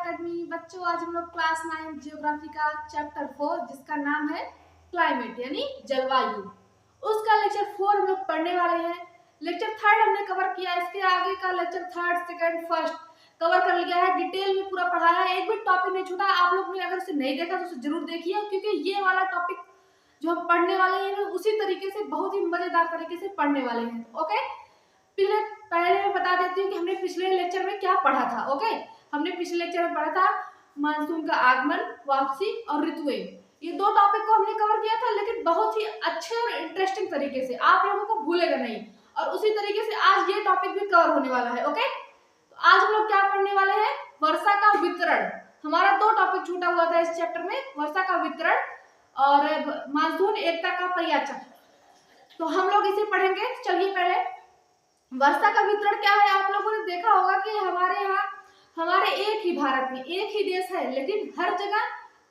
Academy. बच्चों आज हम लोग क्लास 9 जियोग्राफी का चैप्टर 4 जिसका नाम है क्लाइमेट यानी जलवायु, उसका लेक्चर 4 हम लोग पढ़ने वाले हैं। लेक्चर 3 हमने कवर किया, इसके आगे का लेक्चर 3, 2, 1 कवर कर लिया है, डिटेल में पूरा पढ़ाया है, एक भी टॉपिक नहीं छूटा। आप लोग ने अगर उसे नहीं देखा तो उसे जरूर देखिए, क्योंकि ये वाला टॉपिक जो हम पढ़ने वाले हैं उसी तरीके से बहुत ही मजेदार तरीके से पढ़ने वाले हैं। ओके, पहले मैं बता देती हूँ कि हमने पिछले लेक्चर में क्या पढ़ा था। ओके, हमने पिछले लेक्चर में पढ़ा था मानसून का आगमन, वापसी और ऋतुएं। ये दो टॉपिक को हमने कवर किया था, लेकिन बहुत ही अच्छे और इंटरेस्टिंग तरीके से, आप लोगों को भूलेगा नहीं। और उसी तरीके से आज ये टॉपिक भी कवर होने वाला है। ओके, तो आज हम लोग क्या पढ़ने वाले हैं, वर्षा का वितरण। हमारा दो टॉपिक छूटा हुआ था इस चैप्टर में, वर्षा का वितरण और मानसून एकता का परिचय। तो हम लोग इसे पढ़ेंगे। चलिए, पहले वर्षा का वितरण क्या है। आप लोगों ने देखा होगा कि हमारे यहाँ, हमारे एक ही भारत में एक ही देश है, लेकिन हर जगह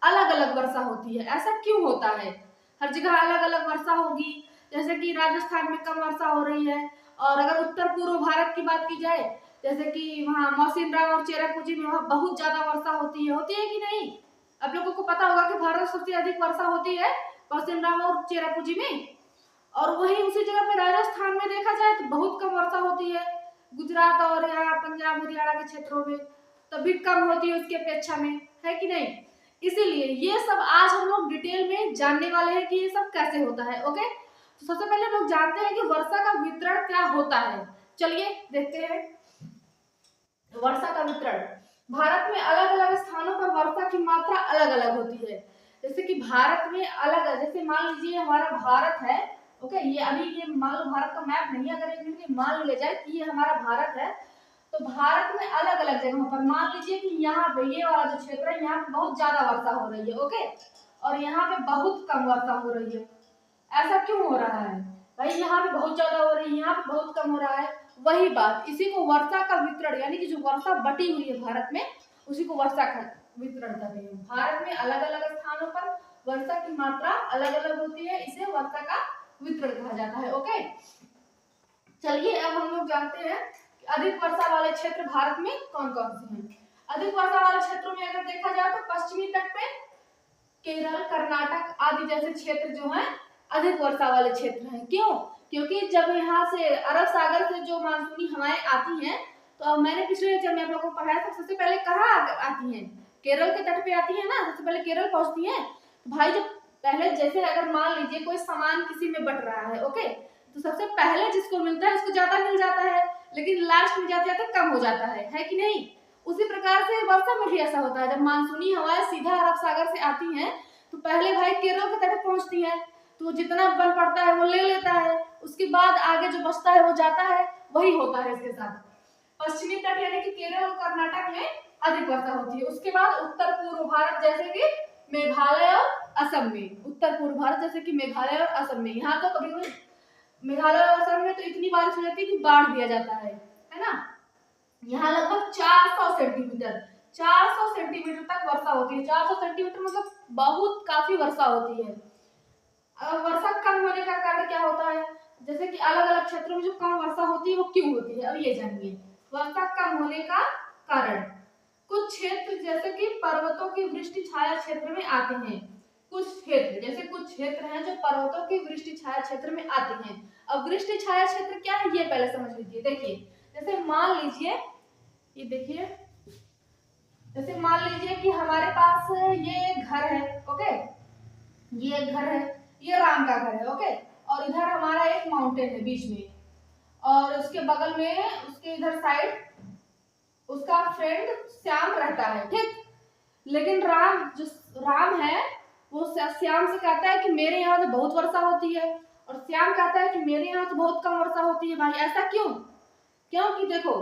अलग अलग वर्षा होती है। ऐसा क्यों होता है? हर जगह अलग अलग वर्षा होगी, जैसे कि राजस्थान में कम वर्षा हो रही है, और अगर उत्तर पूर्व भारत की बात की जाए, जैसे कि वहाँ मौसिनराम और चेरापूंजी में वहाँ बहुत ज्यादा वर्षा होती है कि नहीं? आप लोगों को पता होगा कि भारत सबसे अधिक वर्षा होती है मौसिनराम और चेरापूंजी में, और वही उसी जगह पे राजस्थान में देखा जाए तो बहुत कम वर्षा होती है। गुजरात और यहाँ पंजाब हरियाणा के क्षेत्रों में तभी कम होती है उसकी अपेक्षा में, है कि नहीं? इसीलिए ये सब आज हम लोग डिटेल में जानने वाले हैं कि ये सब कैसे होता है। ओके, तो सबसे पहले हम लोग जानते हैं कि वर्षा का वितरण क्या होता है। चलिए देखते हैं। वर्षा का वितरण, भारत में अलग अलग स्थानों पर वर्षा की मात्रा अलग अलग होती है। जैसे कि भारत में अलग, जैसे मान लीजिए हमारा भारत है। ओके, ये अभी ये मान लो भारत का मैप नहीं है, अगर एक मिनट मान लिया जाए कि ये हमारा भारत है, तो भारत में अलग अलग जगहों पर मान लीजिए कि यहाँ पे ये वाला जो क्षेत्र है यहाँ पे बहुत ज्यादा वर्षा हो रही है। ओके, और यहाँ पे बहुत कम वर्षा हो रही है। ऐसा क्यों हो रहा है भाई? यहाँ पे बहुत ज्यादा हो रही है, यहाँ पे बहुत कम हो रहा है। वही बात, इसी को वर्षा का वितरण यानी कि जो वर्षा बटी हुई है भारत में, उसी को वर्षा का वितरण कहते हैं। भारत में अलग अलग स्थानों पर वर्षा की मात्रा अलग अलग होती है, इसे वर्षा का वितरण कहा जाता है। ओके, चलिए अब हम लोग जानते हैं कि अधिक वर्षा वाले क्षेत्र भारत में कौन कौन से हैं। अधिक वर्षा वाले क्षेत्रों में अगर देखा जाए तो पश्चिमी तट पे केरल, कर्नाटक आदि जैसे क्षेत्र जो हैं अधिक वर्षा वाले क्षेत्र हैं। क्यों? क्योंकि जब यहाँ से अरब सागर से जो मानसूनी हवाएं आती हैं, तो मैंने पिछले लेक्चर में आप लोगों को पढ़ाया था, सबसे पहले कहाँ आती हैं? केरल के तट पे आती है ना, सबसे पहले केरल पहुंचती है। भाई जब पहले, जैसे अगर मान लीजिए कोई सामान किसी में बट रहा है, ओके, तो सबसे पहले जिसको मिलता है उसको ज्यादा मिल जाता है, लेकिन लास्ट में जाते जाते कम हो जाता है कि नहीं? उसी प्रकार से वर्षा में भी ऐसा होता है। जब मानसूनी हवाएं सीधा अरब सागर से आती हैं, तो पहले भाई केरल के तट पहुंचती है, तो जितना बल पड़ता है वो ले लेता है, उसके बाद आगे जो बचता है वो जाता है। वही होता है इसके साथ। पश्चिमी तट यानी कि केरल और कर्नाटक में अधिक वर्षा होती है। उसके बाद उत्तर पूर्व भारत जैसे कि मेघालय और असम में, उत्तर पूर्व भारत जैसे कि मेघालय और असम में, यहाँ तो कभी कभी मेघालय और असम में तो इतनी बारिश हो जाती है कि बाढ़ दिया जाता है ना? यहाँ लगभग 400 सेंटीमीटर 400 सेंटीमीटर तक वर्षा होती है। 400 सेंटीमीटर मतलब बहुत काफी वर्षा होती है। वर्षा कम होने का कारण क्या होता है? जैसे कि अलग अलग क्षेत्रों में जो कम वर्षा होती है वो क्यों होती है, अब ये जानिए। वर्षा कम होने का कारण, कुछ क्षेत्र जैसे कि पर्वतों की वृष्टि छाया क्षेत्र में आते हैं। कुछ क्षेत्र हैं जो पर्वतों की वृष्टि छाया क्षेत्र में आते हैं। अब वृष्टि छाया क्षेत्र क्या है ये पहले समझ लीजिए। देखिए, जैसे मान लीजिए, ये देखिए, जैसे मान लीजिए कि हमारे पास ये घर है। ओके, ये एक घर है, ये राम का घर है। ओके, और इधर हमारा एक माउंटेन है बीच में, और उसके बगल में, उसके इधर साइड उसका फ्रेंड श्याम रहता है, ठीक? लेकिन राम है वो श्याम से कहता है कि मेरे यहाँ तो बहुत वर्षा होती है, और श्याम कहता है कि मेरे यहाँ तो बहुत कम वर्षा होती है। भाई ऐसा क्यों? क्योंकि देखो,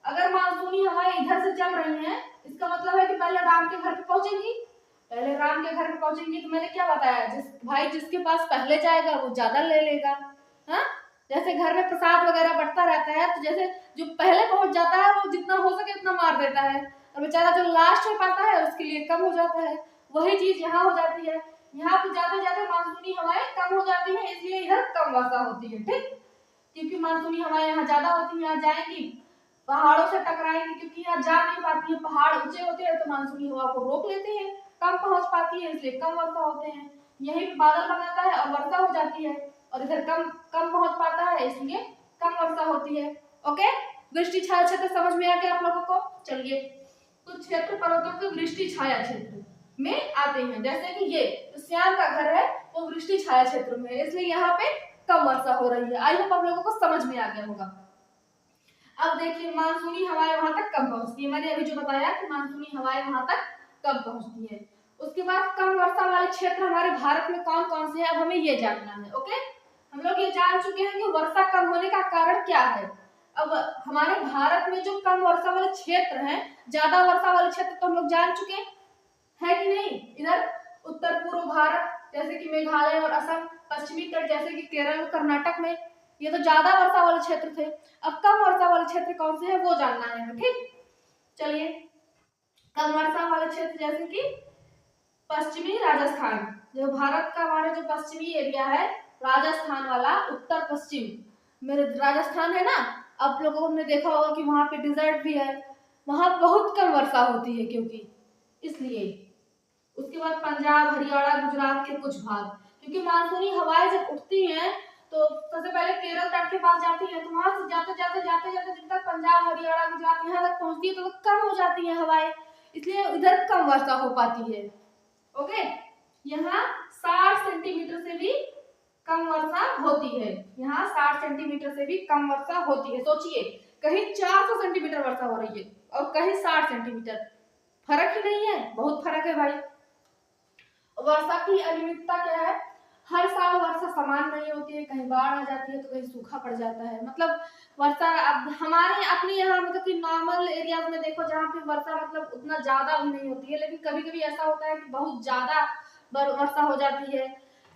अगर मानसूनी हवाएं इधर से चल रही हैं, इसका मतलब है कि पहले राम के घर पे पहुंचेंगी। तो मैंने क्या बताया, जिसके पास पहले जाएगा वो ज्यादा ले लेगा। हाँ, जैसे घर में प्रसाद वगैरह बढ़ता रहता है, तो जैसे जो पहले पहुंच जाता है वो जितना हो सके उतना मार देता है, और बेचारा जो लास्ट में पाता है उसके लिए कम हो जाता है। वही चीज यहाँ हो जाती है। यहाँ पे जाते जाते मानसूनी हवाएं कम हो जाती है, इसलिए इधर कम वर्षा होती है, ठीक? क्योंकि मानसूनी हवाएं यहाँ ज्यादा होती है, यहाँ जाएंगी पहाड़ों से टकराएंगी क्योंकि यहाँ जा नहीं पाती है, पहाड़ ऊंचे होते हैं तो मानसूनी हवा को रोक लेते हैं, कम पहुंच पाती है इसलिए कम वर्षा होते हैं। यहीं पे बादल बनाता है और वर्षा हो जाती है, और इधर कम कम पहुंच पाता है इसलिए कम वर्षा होती है। ओके, वृष्टि छाया क्षेत्र समझ में आ गया आप लोगों को। चलिए, कुछ क्षेत्र पर्वतों के वृष्टि छाया क्षेत्र में आते हैं, जैसे कि ये श्याम का घर है वो वृष्टि छाया क्षेत्र में है, इसलिए यहाँ पे कम वर्षा हो रही है। आई होप आप लोगों को समझ में आ गया होगा। अब देखिए, मानसूनी हवाएं वहां तक कम पहुंचती है, मैंने अभी जो बताया कि मानसूनी हवाएं वहां तक कम पहुंचती है। उसके बाद कम वर्षा वाले क्षेत्र हमारे भारत में कौन कौन से हैं, अब हमें ये जानना है। ओके, हम लोग ये जान चुके हैं कि वर्षा कम होने का कारण क्या है। अब हमारे भारत में जो कम वर्षा वाले क्षेत्र हैं, ज्यादा वर्षा वाले क्षेत्र तो हम लोग जान चुके हैं कि नहीं। इधर उत्तर पूर्व भारत जैसे कि मेघालय और असम, पश्चिमी तट जैसे कि केरल कर्नाटक में, ये तो ज्यादा वर्षा वाले क्षेत्र थे। अब कम वर्षा वाले क्षेत्र कौन से हैं वो जानना है हमें, ठीक। चलिए, कम वर्षा वाले क्षेत्र जैसे कि पश्चिमी राजस्थान, जो भारत का हमारा जो पश्चिमी एरिया है राजस्थान वाला, उत्तर पश्चिम मेरे राजस्थान है ना, आप लोगों ने देखा होगा कि वहां पे डिजर्ट भी है, वहां बहुत कम वर्षा होती है क्योंकि इसलिए। उसके बाद पंजाब, हरियाणा, गुजरात के कुछ भाग, क्योंकि मानसूनी हवाएं जब उठती हैं तो सबसे पहले केरल तट के पास जाती है, तो वहां से जाते जाते जाते जाते जब तक पंजाब, हरियाणा, गुजरात यहाँ तक पहुंचती है तो कम हो जाती है हवाएं, इसलिए इधर कम वर्षा हो पाती है। ओके, यहाँ 60 सेंटीमीटर से भी कम वर्षा होती है, यहाँ 60 सेंटीमीटर से भी कम वर्षा होती है। सोचिए, कहीं 400 सेंटीमीटर वर्षा हो रही है और कहीं 60 सेंटीमीटर, फर्क ही नहीं है, बहुत फर्क है भाई। वर्षा की अनियमितता क्या है, हर साल वर्षा समान नहीं होती है, कहीं बाढ़ आ जाती है तो कहीं सूखा पड़ जाता है। मतलब वर्षा अब हमारे अपने यहाँ मतलब कि नॉर्मल एरिया में देखो जहाँ पे वर्षा मतलब उतना ज्यादा भी नहीं होती है, लेकिन कभी कभी ऐसा होता है कि बहुत ज्यादा वर्षा हो जाती है,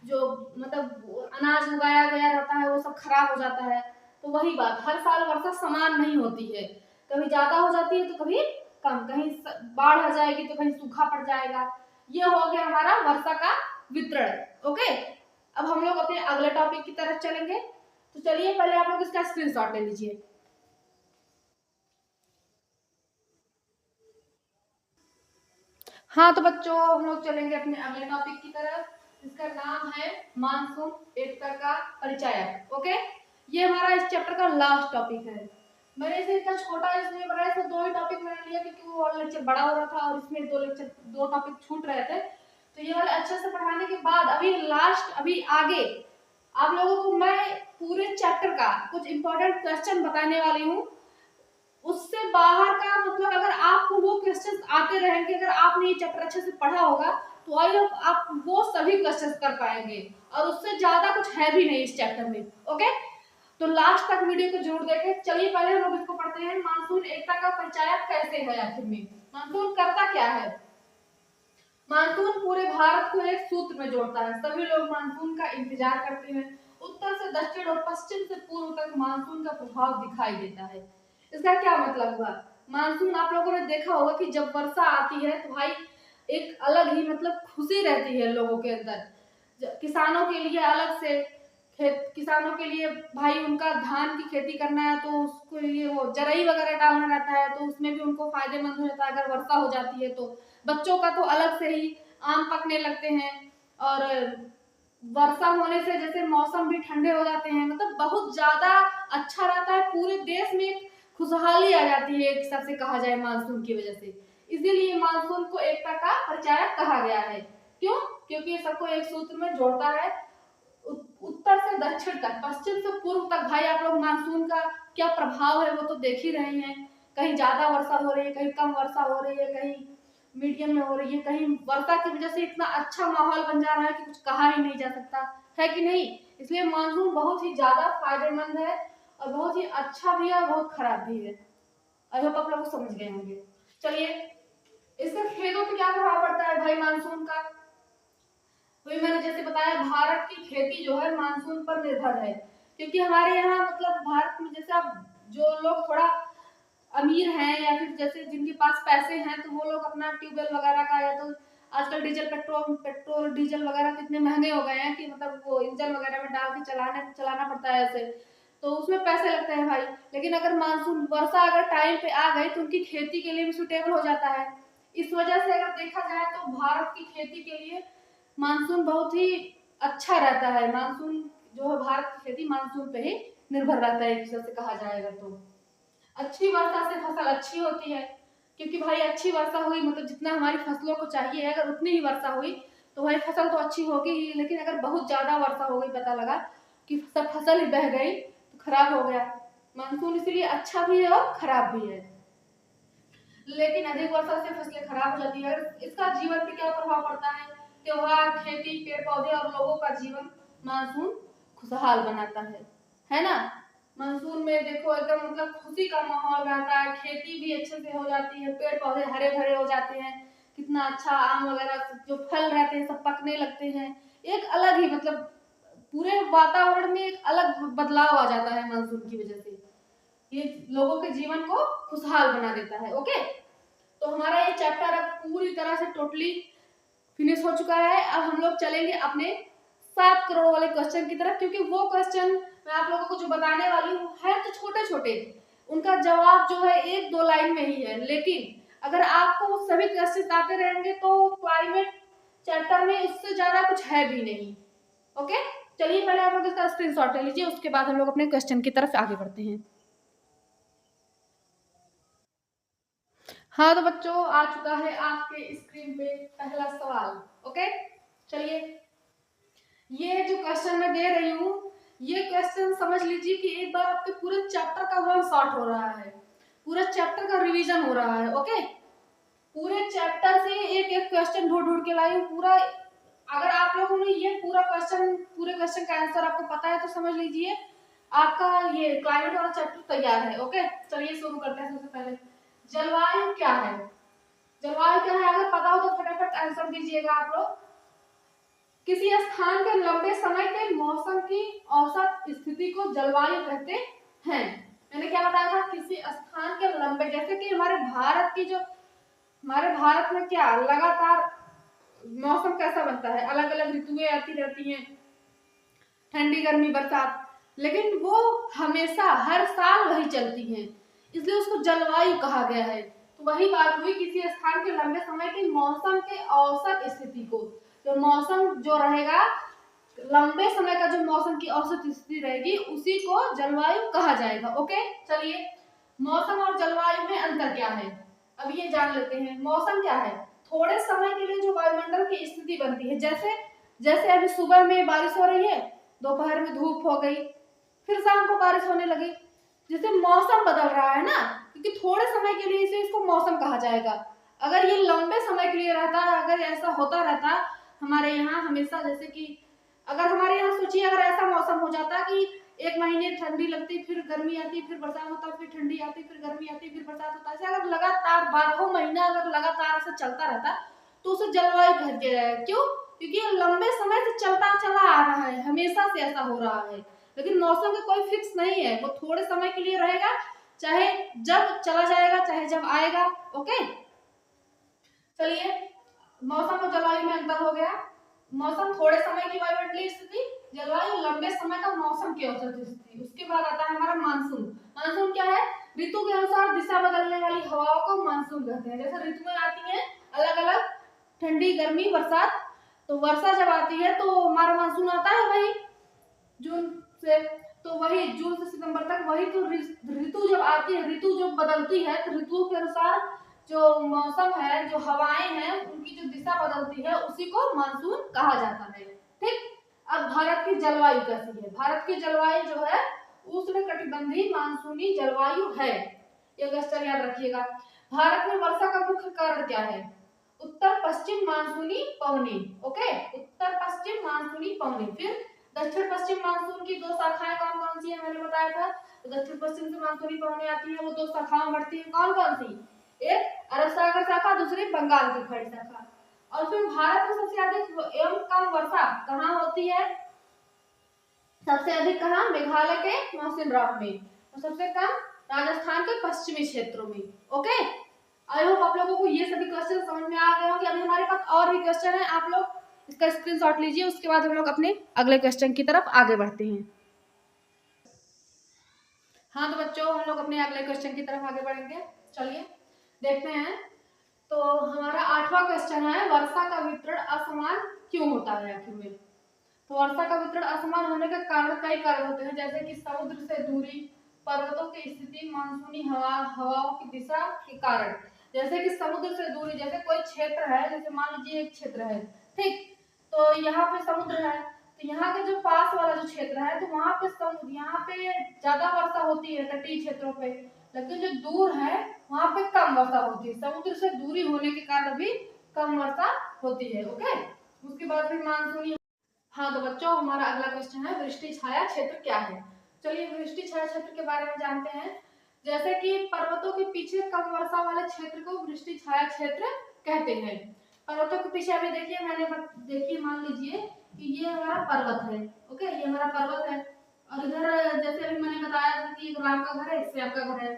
जो मतलब अनाज उगाया गया रहता है वो सब खराब हो जाता है। तो वही बात, हर साल वर्षा समान नहीं होती है, कभी ज्यादा हो जाती है तो कभी कम, कहीं बाढ़ आ जाएगी तो कहीं सूखा पड़ जाएगा। ये हो गया हमारा वर्षा का वितरण। ओके, अब हम लोग अपने अगले टॉपिक की तरफ चलेंगे, तो चलिए पहले आप लोग इसका स्क्रीनशॉट ले लीजिए। हाँ तो बच्चों, हम लोग चलेंगे अपने अगले टॉपिक की तरफ, इसका नाम है मानसून एकता का परिचय। ओके, ये हमारा इस चैप्टर का लास्ट टॉपिक है। मैंने इसे इतना छोटा इसलिए बनाया, इसमें 2 ही टॉपिक मैंने लिया क्योंकि वो वाला लेक्चर बड़ा हो रहा था और इसमें 2 टॉपिक छूट रहे थे, तो ये वाले अच्छे से पढ़ाने के बाद अभी लास्ट, अभी आगे आप लोगों को मैं पूरे चैप्टर का कुछ इंपॉर्टेंट क्वेश्चन बताने वाली हूँ। उससे बाहर का मतलब अगर आपको वो क्वेश्चंस आते रहेंगे, अगर आपने ये चैप्टर अच्छे से पढ़ा होगा तो आई होप आप वो सभी क्वेश्चंस कर पाएंगे, और उससे ज्यादा कुछ है भी नहीं इस चैप्टर में। ओके, तो लास्ट तक वीडियो को जरूर देखें। चलिए पहले हम लोग इसको पढ़ते हैं, मानसून एकता का परिचय कैसे है, आखिर में मानसून करता क्या है। मानसून पूरे भारत को एक सूत्र में जोड़ता है, सभी लोग मानसून का इंतजार करते हैं। उत्तर से दक्षिण और पश्चिम से पूर्व तक मानसून का प्रभाव दिखाई देता है। इसका क्या मतलब हुआ, मानसून आप लोगों ने देखा होगा कि जब वर्षा आती है तो भाई एक अलग ही मतलब खुशी रहती है लोगों के अंदर। किसानों के लिए अलग से किसानों के लिए भाई उनका धान की खेती करना है तो उसको लिए वो जरई वगैरह डालना रहता है, तो उसमें भी उनको फायदेमंद हो जाता है अगर वर्षा हो जाती है तो। बच्चों का तो अलग से ही आम पकने लगते हैं, और वर्षा होने से जैसे मौसम भी ठंडे हो जाते हैं, मतलब बहुत ज्यादा अच्छा रहता है, पूरे देश में खुशहाली आ जाती है एक हिसाब से कहा जाए मानसून की वजह से। इसीलिए मानसून को एकता का परिचायक कहा गया है। क्यों? क्योंकि ये सबको एक सूत्र में जोड़ता है, उत्तर से दक्षिण तक, पश्चिम से पूर्व तक। भाई आप लोग मानसून का क्या प्रभाव है वो तो देख ही रहे हैं, कहीं ज्यादा वर्षा हो रही है, कहीं कम वर्षा हो रही है, कहीं मीडियम में हो रही है, कहीं वर्षा की वजह से इतना अच्छा माहौल बन जा रहा है कि कुछ कहा ही नहीं जा सकता है कि नहीं। इसलिए मानसून बहुत ही ज्यादा फायदेमंद है और बहुत ही अच्छा भी है और बहुत खराब भी है। आई होप आप लोग समझ गए होंगे। चलिए, इसका खेतों पे क्या प्रभाव पड़ता है भाई मानसून का। वही मैंने जैसे बताया, भारत की खेती जो है मानसून पर निर्भर है, क्योंकि हमारे यहाँ मतलब भारत में जैसे अब जो लोग थोड़ा अमीर हैं या फिर जैसे जिनके पास पैसे हैं तो वो लोग अपना ट्यूबवेल वगैरह का, या तो आजकल पेट्रोल डीजल वगैरह कितने महंगे हो गए हैं कि मतलब वो इंजन वगैरह में डाल के चलाना पड़ता है ऐसे, तो उसमें पैसे लगते हैं भाई। लेकिन अगर मानसून वर्षा अगर टाइम पे आ गई तो उनकी खेती के लिए भी सुटेबल हो जाता है। इस वजह से अगर देखा जाए तो भारत की खेती के लिए मानसून बहुत ही अच्छा रहता है। मानसून जो है भारत की खेती मानसून पे ही निर्भर रहता है, एक तरह से कहा जाएगा तो। अच्छी वर्षा से फसल अच्छी होती है, क्योंकि भाई अच्छी वर्षा हुई मतलब जितना हमारी फसलों को चाहिए अगर उतनी ही वर्षा हुई तो भाई फसल तो अच्छी होगी ही। लेकिन अगर बहुत ज्यादा वर्षा हो गई, पता लगा कि सब फसल ही बह गई तो खराब हो गया। मानसून इसलिए अच्छा भी है और खराब भी है। लेकिन अधिक वर्षा से फसलें खराब हो जाती है। इसका जीवन पे क्या प्रभाव पड़ता है? त्योहार, खेती, पेड़ पौधे और लोगों का जीवन मानसून खुशहाल बनाता है ना। मानसून में देखो एकदम मतलब खुशी का माहौल रहता है, खेती भी अच्छे से हो जाती है, पेड़ पौधे हरे भरे हो जाते हैं, कितना अच्छा आम वगैरह जो फल रहते हैं सब पकने लगते हैं। एक अलग ही मतलब पूरे वातावरण में एक अलग बदलाव आ जाता है मानसून की वजह से। ये लोगों के जीवन को खुशहाल बना देता है। ओके, तो हमारा ये चैप्टर अब पूरी तरह से टोटली फिनिश हो चुका है। अब हम लोग चलेंगे अपने 7 करोड़ वाले क्वेश्चन की तरफ, क्योंकि वो क्वेश्चन मैं आप लोगों को जो बताने वाली हूँ है तो छोटे छोटे, उनका जवाब जो है 1-2 लाइन में ही है। लेकिन अगर आपको सभी क्वेश्चन आते रहेंगे तो क्लाइमेट चैप्टर में इससे ज्यादा कुछ है भी नहीं। ओके, चलिए पहले आप लोग इसका स्क्रीनशॉट ले लीजिए, उसके बाद हम लोग अपने क्वेश्चन की तरफ आगे बढ़ते हैं। हाँ तो बच्चों, आ चुका है आपके स्क्रीन पे पहला सवाल। ओके, चलिए ये जो क्वेश्चन मैं दे रही हूँ, ये क्वेश्चन समझ लीजिए कि एक बार आपके पूरे चैप्टर का वन शॉट हो रहा है, पूरे चैप्टर का रिवीजन हो रहा है। ओके, पूरे चैप्टर से एक एक क्वेश्चन ढूंढ ढूंढ के लाई हूँ पूरा। अगर आप लोगों ने ये पूरे क्वेश्चन का आंसर आपको पता है तो समझ लीजिए आपका ये क्लाइमेट वाला चैप्टर तैयार है। ओके, चलिए शुरू करते हैं। सबसे पहले जलवायु क्या है? जलवायु क्या है अगर पता हो तो फटाफट आंसर दीजिएगा आप लोग। किसी स्थान के लंबे समय के मौसम की औसत स्थिति को जलवायु कहते हैं। मैंने क्या बताया था? किसी स्थान के लंबे, जैसे कि हमारे भारत में क्या लगातार मौसम कैसा बनता है, अलग अलग ऋतुएं आती रहती हैं, ठंडी गर्मी बरसात, लेकिन वो हमेशा हर साल वही चलती हैं, इसलिए उसको जलवायु कहा गया है। तो वही बात हुई, किसी स्थान के लंबे समय की मौसम के औसत स्थिति को, जो मौसम जो रहेगा लंबे समय का, जो मौसम की औसत स्थिति रहेगी उसी को जलवायु कहा जाएगा। ओके, चलिए मौसम और जलवायु में अंतर क्या है अब ये जान लेते हैं। मौसम क्या है? थोड़े समय के लिए जो वायुमंडल की स्थिति बनती है, जैसे जैसे अभी सुबह में बारिश हो रही है, दोपहर में धूप हो गई, फिर शाम को बारिश होने लगी, जैसे मौसम बदल रहा है ना, क्योंकि थोड़े समय के लिए इसे इसको मौसम कहा जाएगा। अगर ये लंबे समय के लिए रहता है, अगर ऐसा होता रहता हमारे यहाँ हमेशा, जैसे कि अगर हमारे यहाँ सोचिए अगर ऐसा मौसम हो जाता कि एक महीने ठंडी लगती, फिर गर्मी आती, फिर बरसात होता, फिर ठंडी आती, फिर गर्मी आती, फिर बरसात होता, ऐसे अगर लगातार 12 महीना अगर लगातार ऐसा चलता रहता तो उसे जलवायु कह दिया जाएगा। क्यों? क्योंकि ये लंबे समय से चलता चला आ रहा है, हमेशा से ऐसा हो रहा है। लेकिन मौसम का कोई फिक्स नहीं है, वो थोड़े समय के लिए रहेगा, चाहे जब चला जाएगा चाहे जब आएगा। ओके, चलिए मौसम और जलवायु में अंतर हो गया। मौसम थोड़े समय की वायुमंडलीय स्थिति, जलवायु लंबे समय का मौसम की औसत स्थिति। उसके बाद आता है हमारा मानसून। मानसून क्या है? ऋतु के अनुसार दिशा बदलने वाली हवाओं को मानसून कहते हैं। जैसे ऋतुएं आती हैं अलग अलग, ठंडी गर्मी बरसात, तो वर्षा जब आती है तो हमारा मानसून आता है वही जून से, तो वही जून से सितंबर तक वही। तो ऋतु जब आती है, ऋतु जब बदलती है तो ऋतुओं के अनुसार जो मौसम है, जो हवाएं हैं, उनकी जो दिशा बदलती है उसी को मानसून कहा जाता है। ठीक, अब भारत की जलवायु कैसी है? भारत की जलवायु जो है उष्णकटिबंधीय मानसूनी जलवायु है। ये क्वेश्चन याद रखिएगा। भारत में वर्षा का मुख्य कारण क्या है? उत्तर पश्चिम मानसूनी पवनी। ओके, उत्तर पश्चिम मानसूनी पवनी। फिर दक्षिण पश्चिम मानसून की 2 शाखाएं कौन कौन सी है? मैंने बताया था, तो दक्षिण पश्चिम से मानसूनी पवनी आती है, वो 2 शाखाएं बढ़ती है। कौन कौन सी? एक अरब सागर शाखा, दूसरी बंगाल की खाड़ी शाखा। और फिर भारत में सबसे अधिक एवं कम वर्षा कहाँ होती है? सबसे अधिक कहाँ? मेघालय के मौसिन राम में, और सबसे कम राजस्थान के पश्चिमी क्षेत्रों में। ओके, आई होप आप लोगों को ये सभी क्वेश्चन समझ में आ गए होंगे। अभी हमारे पास और भी क्वेश्चन है, आप लोग इसका स्क्रीनशॉट लीजिए, उसके बाद हम लोग अपने अगले क्वेश्चन की तरफ आगे बढ़ते हैं। हाँ तो बच्चों हम लोग अपने अगले क्वेश्चन की तरफ आगे बढ़ेंगे। चलिए देखते हैं। तो हमारा 8वां क्वेश्चन है, वर्षा का वितरण असमान क्यों होता है आखिर में। तो वर्षा का वितरण असमान होने का कारण कई कारण होते हैं, जैसे कि समुद्र से दूरी, पर्वतों की स्थिति, मानसूनी हवाओं की दिशा के कारण। जैसे कि समुद्र से दूरी, जैसे कोई क्षेत्र है, जैसे मान लीजिए एक क्षेत्र है, ठीक, तो यहाँ पे समुद्र है, तो यहाँ के जो पास वाला जो क्षेत्र है, तो वहां पे समुद्र, यहाँ पे ज्यादा वर्षा होती है तटीय क्षेत्रों पे, लेकिन जो दूर है वहां पे कम वर्षा होती है। समुद्र से दूरी होने के कारण भी कम वर्षा होती है। ओके, उसके बाद फिर मानसूनी। हाँ तो बच्चों हमारा अगला क्वेश्चन है, वृष्टि छाया क्षेत्र क्या है। चलिए वृष्टि छाया क्षेत्र के बारे में जानते हैं। जैसे कि पर्वतों के पीछे कम वर्षा वाले क्षेत्र को वृष्टि छाया क्षेत्र कहते हैं। पर्वतों के पीछे अभी देखिए मैंने देखिए मान लीजिए कि ये हमारा पर्वत है। ओके, ये हमारा पर्वत है, और इधर जैसे अभी मैंने बताया था कि राम का घर है, इससे आपका घर है।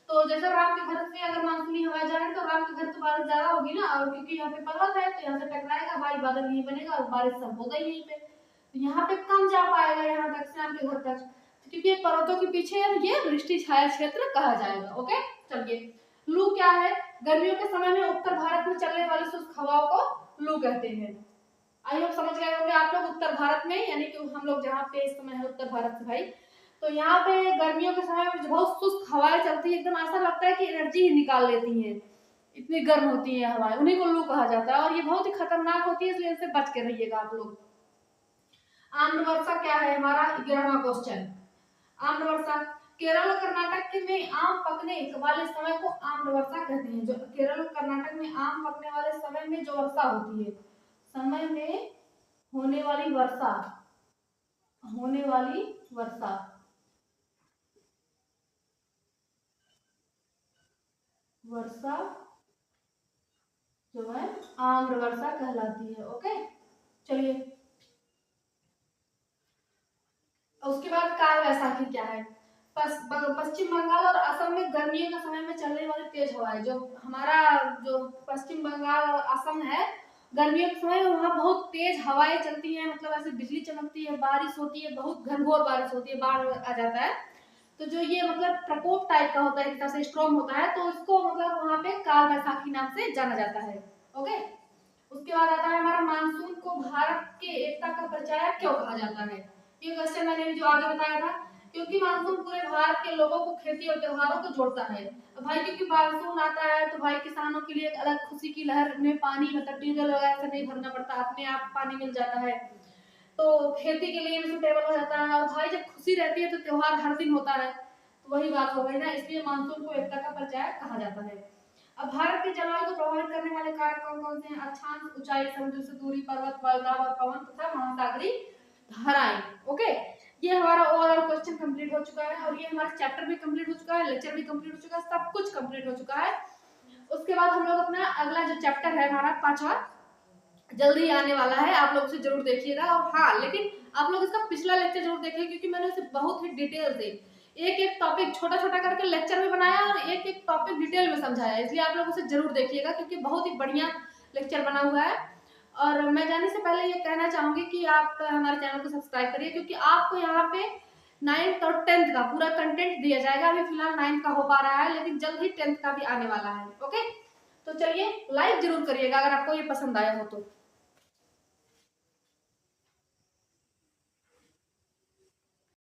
तो जैसे राम के घर से अगर मानसूनी हवा जाए तो राम के घर तो बारिश ज्यादा होगी ना, और क्योंकि यहाँ पे पर्वत है तो यहाँ से टकराएगा, भाई बादल नहीं बनेगा और बारिश सब होगा यहीं पे। तो यहाँ पे कम जा पाएगा यहाँ तक, श्याम के घर तक, तो क्योंकि ये पर्वतों के पीछे है, ये वृष्टि छाया क्षेत्र कहा जाएगा। ओके, चलिए लू क्या है। गर्मियों के समय में उत्तर भारत में चलने वाली शुष्क हवाओं को लू कहते हैं। आई होप समझ गए होंगे आप लोग। उत्तर भारत में यानी कि हम लोग जहाँ पे इस समय है उत्तर भारत से भाई, तो यहाँ पे गर्मियों के समय में बहुत शुष्क हवाएं चलती है, एकदम ऐसा लगता है कि एनर्जी ही निकाल लेती हैं, इतनी गर्म होती है हवाएं, उन्हीं को लू कहा जाता है, और ये बहुत ही खतरनाक होती है, इसलिए इनसे बच के रहिएगा आप लोग। आम्र वर्षा क्या है हमारा 11वां क्वेश्चन। आम्र वर्षा, केरल और कर्नाटक के में आम पकने वाले समय को आम्र वर्षा कहते हैं। जो केरल और कर्नाटक में आम पकने वाले समय में जो वर्षा होती है, समय में होने वाली वर्षा, होने वाली वर्षा, वर्षा जो है आम्र वर्षा कहलाती है। ओके, चलिए उसके बाद काल वैसाखी क्या है। पश्चिम बंगाल और असम में गर्मियों के समय में चलने वाली तेज हवाएं, जो हमारा जो पश्चिम बंगाल और असम है, गर्मियों के समय वहाँ बहुत तेज हवाएं चलती हैं, मतलब ऐसे बिजली चमकती है, बारिश होती है, बहुत घनघोर बारिश होती है, बाढ़ आ जाता है। तो जो ये मतलब प्रकोप टाइप का होता है, एक तरह से स्ट्रॉन्ग होता है, तो इसको मतलब वहाँ पे काल वैसाखी नाम से जाना जाता है। ओके, उसके बाद आता है हमारा मानसून को भारत के एकता का परिचायक क्यों कहा जाता है। ये क्वेश्चन मैंने जो आगे बताया था, क्योंकि मानसून पूरे भारत के लोगों को खेती और त्योहारों को जोड़ता है। भाई क्योंकि मानसून आता है तो भाई किसानों के लिए एक अलग खुशी की लहर में पानी, मतलब ट्यूबवेल वगैरह से नहीं भरना पड़ता, अपने आप पानी मिल जाता है, तो खेती के लिए भी सुटेबल हो जाता है। और भाई जब खुशी रहती है तो त्योहार हर दिन होता है, तो वही बात हो गई ना, इसलिए मानसून को एकता का परिचायक कहा जाता है। अब भारत के जलवायु को प्रभावित करने वाले कारक कौन कौन से हैं। अक्षांश, ऊंचाई, समुद्र से दूरी, पर्वत, वायुदाब और पवन तथा महासागरीय धाराएं। ओके, ये हमारा ओवरऑल क्वेश्चन कंप्लीट हो चुका है, और ये हमारा चैप्टर भी कंप्लीट हो चुका है, लेक्चर भी कंप्लीट हो चुका है, सब कुछ कंप्लीट हो चुका है। उसके बाद हम लोग अपना अगला जो चैप्टर है हमारा 5वां जल्दी आने वाला है, आप लोग उसे जरूर देखिएगा। और हाँ, लेकिन आप लोग इसका पिछला लेक्चर जरूर देखिए, क्योंकि मैंने उसे बहुत ही डिटेल से एक एक टॉपिक छोटा छोटा करके लेक्चर में बनाया और एक एक टॉपिक डिटेल में समझाया, इसलिए आप लोग उसे जरूर देखिएगा, क्योंकि बहुत ही बढ़िया लेक्चर बना हुआ है। और मैं जाने से पहले ये कहना चाहूंगी कि आप हमारे चैनल को सब्सक्राइब करिए, क्योंकि आपको यहाँ पे 9th और 10th का पूरा कंटेंट दिया जाएगा। अभी फिलहाल 9th का हो पा रहा है, लेकिन जल्द ही 10th का भी आने वाला है। ओके, तो चलिए लाइक जरूर करिएगा अगर आपको ये पसंद आया हो तो।